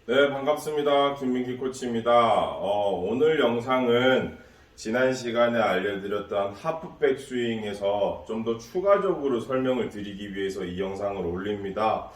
네, 반갑습니다. 김민기 코치입니다. 오늘 영상은 지난 시간에 알려드렸던 하프백 스윙에서 좀 더 추가적으로 설명을 드리기 위해서 이 영상을 올립니다.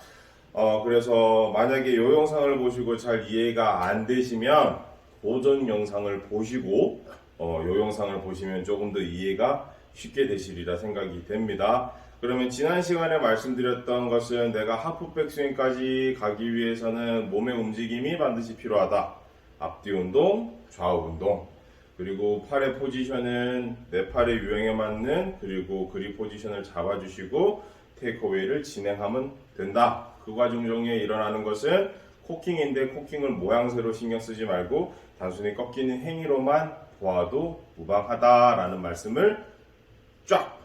그래서 만약에 이 영상을 보시고 잘 이해가 안 되시면 보전 영상을 보시고 이 영상을 보시면 조금 더 이해가 쉽게 되시리라 생각이 됩니다. 그러면 지난 시간에 말씀드렸던 것은 내가 하프백 스윙까지 가기 위해서는 몸의 움직임이 반드시 필요하다. 앞뒤 운동, 좌우 운동, 그리고 팔의 포지션은 내 팔의 유형에 맞는 그리고 그립 포지션을 잡아주시고 테이크어웨이를 진행하면 된다. 그 과정 중에 일어나는 것은 코킹인데 코킹을 모양새로 신경 쓰지 말고 단순히 꺾이는 행위로만 보아도 무방하다라는 말씀을 쫙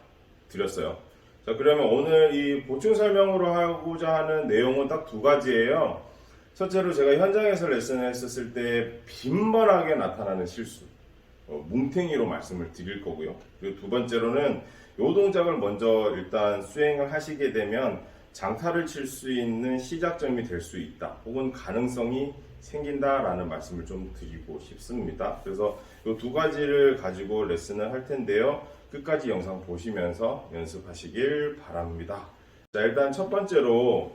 드렸어요. 자, 그러면 오늘 이 보충 설명으로 하고자 하는 내용은 딱 두 가지예요. 첫째로 제가 현장에서 레슨을 했었을 때 빈번하게 나타나는 실수, 뭉탱이로 말씀을 드릴 거고요. 그리고 두 번째로는 이 동작을 먼저 일단 수행을 하시게 되면 장타를 칠 수 있는 시작점이 될 수 있다. 혹은 가능성이 생긴다라는 말씀을 좀 드리고 싶습니다. 그래서 이 두 가지를 가지고 레슨을 할 텐데요. 끝까지 영상 보시면서 연습하시길 바랍니다. 자, 일단 첫 번째로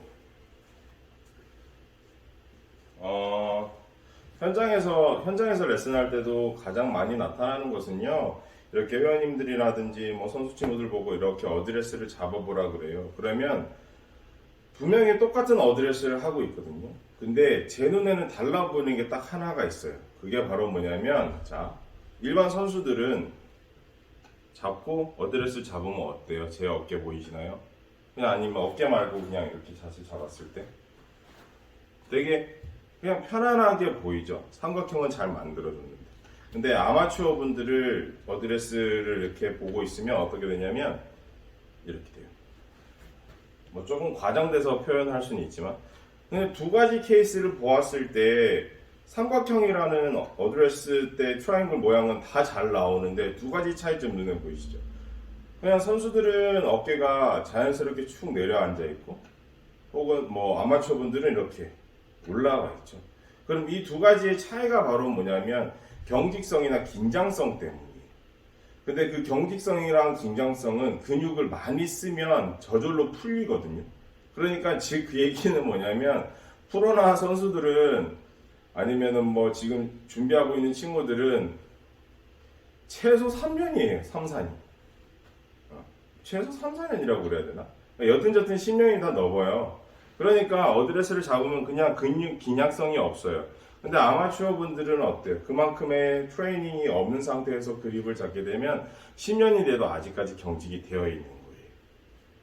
현장에서 레슨할 때도 가장 많이 나타나는 것은요. 이렇게 회원님들이라든지 뭐 선수 친구들 보고 이렇게 어드레스를 잡아보라 그래요. 그러면 분명히 똑같은 어드레스를 하고 있거든요. 근데 제 눈에는 달라 보이는 게 딱 하나가 있어요. 그게 바로 뭐냐면, 자, 일반 선수들은 잡고 어드레스 잡으면 어때요? 제 어깨 보이시나요? 그냥 아니면 어깨 말고 그냥 이렇게 자세 잡았을 때 되게 그냥 편안하게 보이죠? 삼각형은 잘 만들어줬는데. 근데 아마추어 분들을 어드레스를 이렇게 보고 있으면 어떻게 되냐면 이렇게 돼요. 뭐 조금 과장돼서 표현할 수는 있지만 근데 두 가지 케이스를 보았을 때 삼각형이라는 어드레스 때 트라이앵글 모양은 다 잘 나오는데 두 가지 차이점 눈에 보이시죠? 그냥 선수들은 어깨가 자연스럽게 축 내려앉아 있고 혹은 뭐 아마추어 분들은 이렇게 올라가 있죠. 그럼 이 두 가지의 차이가 바로 뭐냐면 경직성이나 긴장성 때문이에요. 근데 그 경직성이랑 긴장성은 근육을 많이 쓰면 저절로 풀리거든요. 그러니까 즉 그 얘기는 뭐냐면 프로나 선수들은 아니면은 뭐 지금 준비하고 있는 친구들은 최소 3년이에요. 3, 4년. 최소 3, 4년이라고 그래야 되나? 여튼저튼 10년이 다 넘어요. 그러니까 어드레스를 잡으면 그냥 근육 긴약성이 없어요. 근데 아마추어 분들은 어때요? 그만큼의 트레이닝이 없는 상태에서 그립을 잡게 되면 10년이 돼도 아직까지 경직이 되어 있는 거예요.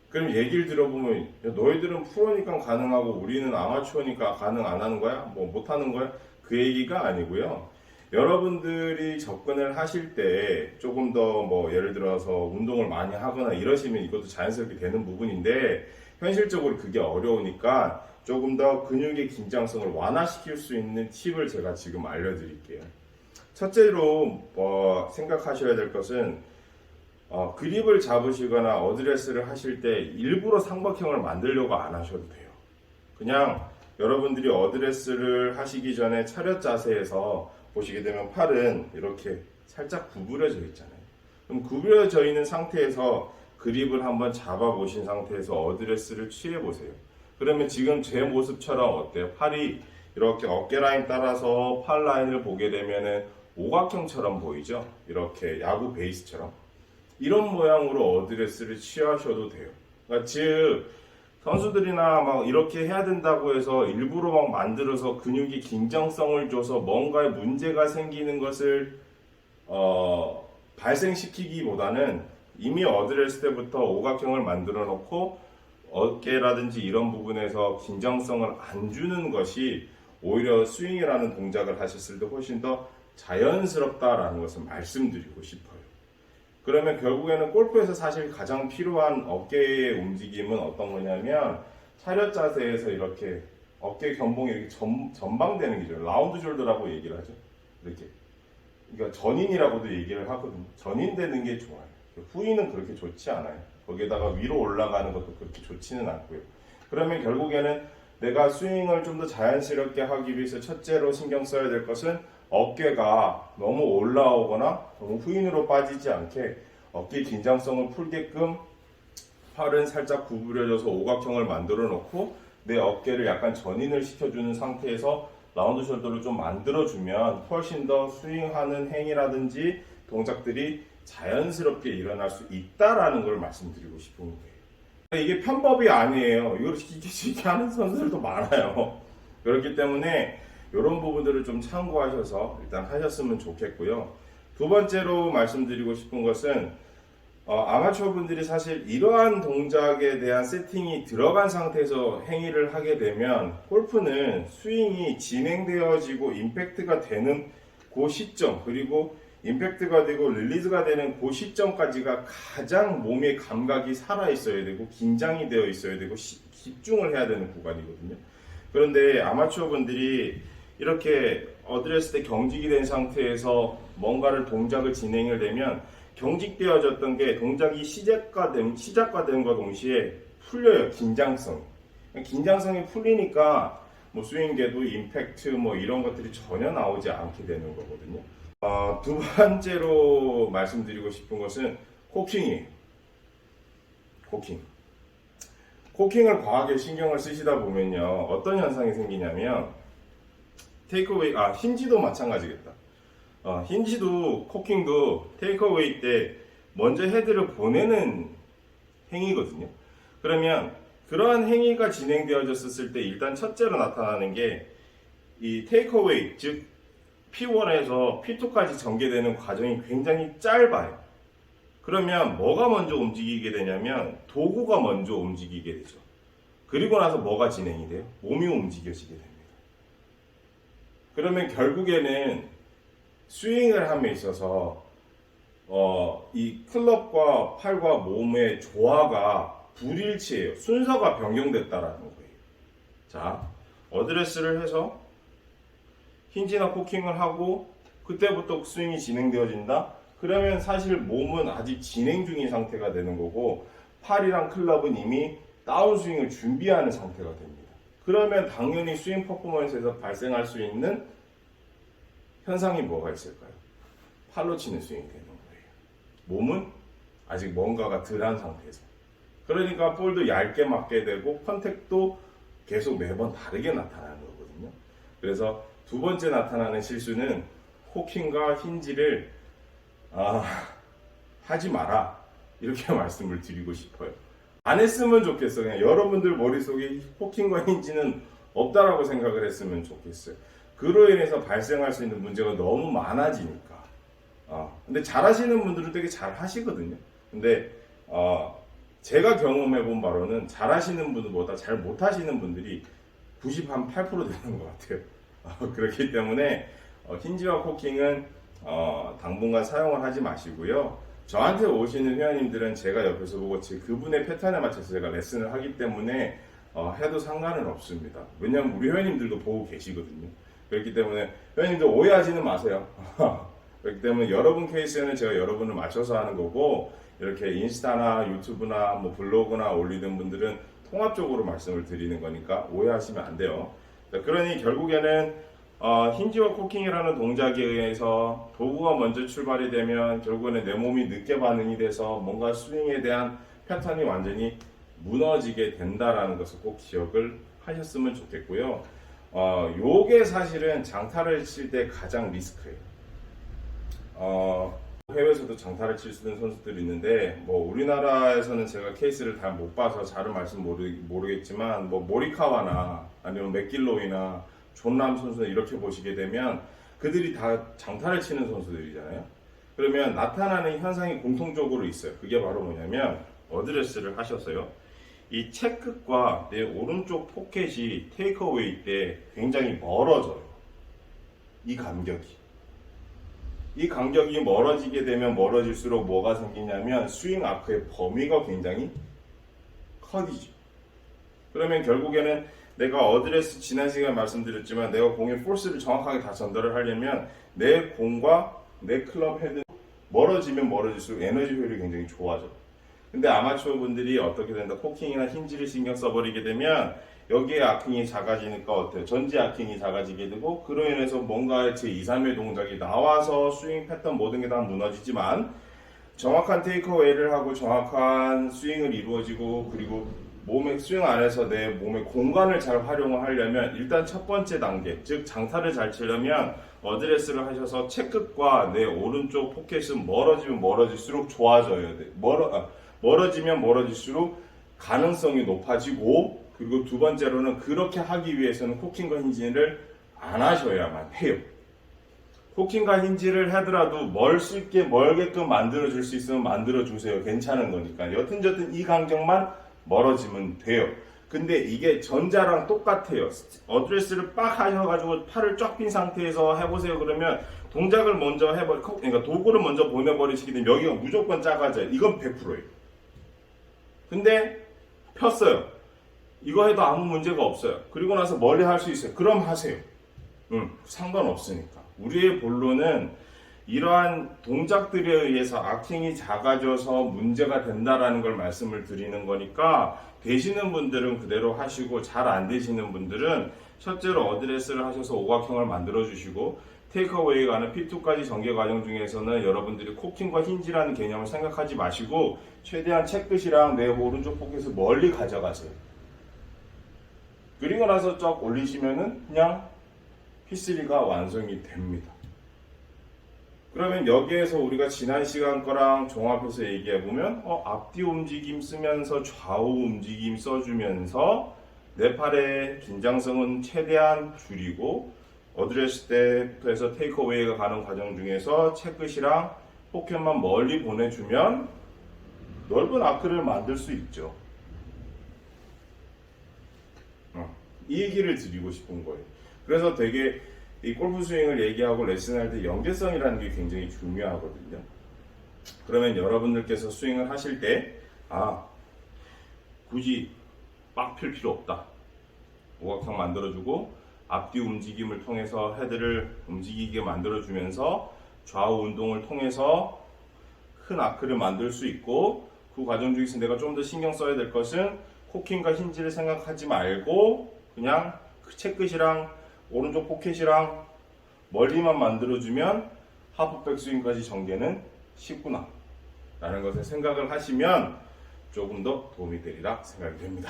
그럼 얘기를 들어보면 너희들은 프로니까 가능하고 우리는 아마추어니까 가능 안 하는 거야? 뭐 못 하는 거야? 그 얘기가 아니고요. 여러분들이 접근을 하실 때 조금 더 뭐 예를 들어서 운동을 많이 하거나 이러시면 이것도 자연스럽게 되는 부분인데 현실적으로 그게 어려우니까 조금 더 근육의 긴장성을 완화시킬 수 있는 팁을 제가 지금 알려드릴게요. 첫째로 생각하셔야 될 것은 그립을 잡으시거나 어드레스를 하실 때 일부러 삼각형을 만들려고 안 하셔도 돼요. 그냥 여러분들이 어드레스를 하시기 전에 차렷 자세에서 보시게 되면 팔은 이렇게 살짝 구부려져 있잖아요. 그럼 구부려져 있는 상태에서 그립을 한번 잡아보신 상태에서 어드레스를 취해보세요. 그러면 지금 제 모습처럼 어때요? 팔이 이렇게 어깨 라인 따라서 팔 라인을 보게 되면은 오각형처럼 보이죠? 이렇게 야구 베이스처럼. 이런 모양으로 어드레스를 취하셔도 돼요. 그러니까 즉 선수들이나 막 이렇게 해야 된다고 해서 일부러 막 만들어서 근육이 긴장성을 줘서 뭔가에 문제가 생기는 것을 발생시키기보다는 이미 어드레스 때부터 오각형을 만들어 놓고 어깨라든지 이런 부분에서 긴장성을 안 주는 것이 오히려 스윙이라는 동작을 하셨을 때 훨씬 더 자연스럽다라는 것을 말씀드리고 싶어요. 그러면 결국에는 골프에서 사실 가장 필요한 어깨의 움직임은 어떤 거냐면 차렷 자세에서 이렇게 어깨 견봉이 이렇게 전방되는 게죠. 라운드 숄더라고 얘기를 하죠. 이렇게. 그러니까 전인이라고도 얘기를 하거든요. 전인되는 게 좋아요. 후인은 그렇게 좋지 않아요. 거기에다가 위로 올라가는 것도 그렇게 좋지는 않고요. 그러면 결국에는 내가 스윙을 좀 더 자연스럽게 하기 위해서 첫째로 신경 써야 될 것은 어깨가 너무 올라오거나 너무 후인으로 빠지지 않게 어깨 긴장성을 풀게끔 팔은 살짝 구부려져서 오각형을 만들어 놓고 내 어깨를 약간 전인을 시켜주는 상태에서 라운드 숄더를 좀 만들어주면 훨씬 더 스윙하는 행위라든지 동작들이 자연스럽게 일어날 수 있다라는 걸 말씀드리고 싶은 거예요. 이게 편법이 아니에요. 이걸 쉽게 하는 선수들도 많아요. 그렇기 때문에 이런 부분들을 좀 참고하셔서 일단 하셨으면 좋겠고요. 두 번째로 말씀드리고 싶은 것은 아마추어 분들이 사실 이러한 동작에 대한 세팅이 들어간 상태에서 행위를 하게 되면 골프는 스윙이 진행되어지고 임팩트가 되는 그 시점, 그리고 임팩트가 되고 릴리즈가 되는 그 시점까지가 가장 몸의 감각이 살아 있어야 되고 긴장이 되어 있어야 되고 집중을 해야 되는 구간이거든요. 그런데 아마추어 분들이 이렇게 어드레스 때 경직이 된 상태에서 뭔가를 동작을 진행을 되면 경직되어졌던 게 동작이 시작과 됨과 동시에 풀려요. 긴장성이 풀리니까 뭐 스윙계도 임팩트 뭐 이런 것들이 전혀 나오지 않게 되는 거거든요. 두 번째로 말씀드리고 싶은 것은 코킹이에요. 코킹을 과하게 신경을 쓰시다 보면요, 어떤 현상이 생기냐면 테이크어웨이, 힌지도 마찬가지겠다. 힌지도 코킹도 테이크어웨이 때 먼저 헤드를 보내는 행위거든요. 그러면 그러한 행위가 진행되어졌을 때 일단 첫째로 나타나는 게 이 테이크어웨이, 즉 P1에서 P2까지 전개되는 과정이 굉장히 짧아요. 그러면 뭐가 먼저 움직이게 되냐면 도구가 먼저 움직이게 되죠. 그리고 나서 뭐가 진행이 돼요? 몸이 움직여지게 됩니다. 그러면 결국에는 스윙을 함에 있어서 이 클럽과 팔과 몸의 조화가 불일치해요. 순서가 변경됐다라는 거예요. 자, 어드레스를 해서 힌지나 코킹을 하고 그때부터 스윙이 진행되어진다? 그러면 사실 몸은 아직 진행 중인 상태가 되는 거고 팔이랑 클럽은 이미 다운스윙을 준비하는 상태가 됩니다. 그러면 당연히 스윙 퍼포먼스에서 발생할 수 있는 현상이 뭐가 있을까요? 팔로 치는 스윙이 되는 거예요. 몸은 아직 뭔가가 덜한 상태에서. 그러니까 볼도 얇게 맞게 되고 컨택도 계속 매번 다르게 나타나는 거거든요. 그래서 두 번째 나타나는 실수는 코킹과 힌지를 하지 마라, 이렇게 말씀을 드리고 싶어요. 안 했으면 좋겠어요. 그냥 여러분들 머릿속에 코킹과 힌지는 없다라고 생각을 했으면 좋겠어요. 그로 인해서 발생할 수 있는 문제가 너무 많아지니까. 근데 잘하시는 분들은 되게 잘 하시거든요. 근데 제가 경험해 본 바로는 잘하시는 분들보다 잘 못하시는 분들이 98% 되는 것 같아요. 그렇기 때문에 힌지와 코킹은 당분간 사용을 하지 마시고요. 저한테 오시는 회원님들은 제가 옆에서 보고 그분의 패턴에 맞춰서 제가 레슨을 하기 때문에 해도 상관은 없습니다. 왜냐하면 우리 회원님들도 보고 계시거든요. 그렇기 때문에 회원님들 오해하지는 마세요. 그렇기 때문에 여러분 케이스에는 제가 여러분을 맞춰서 하는 거고, 이렇게 인스타나 유튜브나 뭐 블로그나 올리는 분들은 통합적으로 말씀을 드리는 거니까 오해하시면 안 돼요. 그러니 결국에는 힌지와 코킹이라는 동작에 의해서 도구가 먼저 출발이 되면 결국에는 내 몸이 늦게 반응이 돼서 뭔가 스윙에 대한 패턴이 완전히 무너지게 된다라는 것을 꼭 기억을 하셨으면 좋겠고요. 요게 사실은 장타를 칠 때 가장 리스크예요. 해외에서도 장타를 칠 수 있는 선수들이 있는데, 뭐 우리나라에서는 제가 케이스를 다 못 봐서 잘은 말씀 모르겠지만, 뭐 모리카와나 아니면 맥길로이나 존람 선수들 이렇게 보시게 되면 그들이 다 장타를 치는 선수들이잖아요. 그러면 나타나는 현상이 공통적으로 있어요. 그게 바로 뭐냐면, 어드레스를 하셨어요. 이 채끝과 내 오른쪽 포켓이 테이크어웨이 때 굉장히 멀어져요. 이 간격이 멀어지게 되면 멀어질수록 뭐가 생기냐면 스윙 아크의 범위가 굉장히 커지죠. 그러면 결국에는 내가 어드레스 지난 시간에 말씀드렸지만 내가 공의 포스를 정확하게 다 전달을 하려면 내 공과 내 클럽 헤드 멀어지면 멀어질수록 에너지 효율이 굉장히 좋아져. 근데 아마추어 분들이 어떻게 된다, 코킹이나 힌지를 신경 써버리게 되면 여기에 아킹이 작아지니까 어때요? 전지 아킹이 작아지게 되고 그로 인해서 뭔가 제 2, 3의 동작이 나와서 스윙 패턴 모든 게 다 무너지지만 정확한 테이크어웨이를 하고 정확한 스윙을 이루어지고 그리고 몸의 스윙 안에서 내 몸의 공간을 잘 활용을 하려면 일단 첫 번째 단계 즉 장타를 잘 치려면 어드레스를 하셔서 채끝과 내 오른쪽 포켓은 멀어지면 멀어질수록 좋아져야 돼. 멀어지면 멀어질수록 가능성이 높아지고 그리고 두 번째로는 그렇게 하기 위해서는 코킹과 힌지를 안 하셔야만 해요. 코킹과 힌지를 하더라도 멀게끔 만들어줄 수 있으면 만들어주세요. 괜찮은 거니까. 여튼저튼 이 간격만 멀어지면 돼요. 근데 이게 전자랑 똑같아요. 어드레스를 빡 하셔가지고 팔을 쫙 핀 상태에서 해보세요. 그러면 동작을 먼저 그러니까 도구를 먼저 보내버리시게 되면 여기가 무조건 작아져요. 이건 100%예요. 근데 폈어요. 이거 해도 아무 문제가 없어요. 그리고 나서 멀리 할 수 있어요. 그럼 하세요. 상관없으니까. 우리의 본론은 이러한 동작들에 의해서 아킹이 작아져서 문제가 된다라는 걸 말씀을 드리는 거니까 되시는 분들은 그대로 하시고 잘 안 되시는 분들은 첫째로 어드레스를 하셔서 오각형을 만들어 주시고 테이크어웨이 가는 P2까지 전개 과정 중에서는 여러분들이 코킹과 힌지라는 개념을 생각하지 마시고 최대한 채끝이랑 내 오른쪽 포켓을 멀리 가져가세요. 그리고 나서 쫙 올리시면은 그냥 P3가 완성이 됩니다. 그러면 여기에서 우리가 지난 시간 거랑 종합해서 얘기해보면 앞뒤 움직임 쓰면서 좌우 움직임 써주면서 내 팔의 긴장성은 최대한 줄이고 어드레스 때부터 해서 테이크어웨이가 가는 과정 중에서 채끝이랑 포켓만 멀리 보내주면 넓은 아크를 만들 수 있죠. 이 얘기를 드리고 싶은 거예요. 그래서 되게 이 골프 스윙을 얘기하고 레슨할 때 연계성이라는 게 굉장히 중요하거든요. 그러면 여러분들께서 스윙을 하실 때 굳이 빡 필 필요 없다. 오각형 만들어주고 앞뒤 움직임을 통해서 헤드를 움직이게 만들어주면서 좌우 운동을 통해서 큰 아크를 만들 수 있고 그 과정 중에서 내가 좀 더 신경 써야 될 것은 코킹과 힌지를 생각하지 말고 그냥 채끝이랑 오른쪽 포켓이랑 멀리만 만들어주면 하프백 스윙까지 전개는 쉽구나 라는 것을 생각을 하시면 조금 더 도움이 되리라 생각이 됩니다.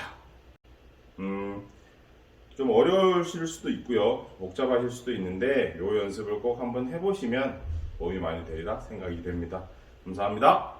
좀 어려우실 수도 있고요. 복잡하실 수도 있는데 이 연습을 꼭 한번 해보시면 도움이 많이 되리라 생각이 됩니다. 감사합니다.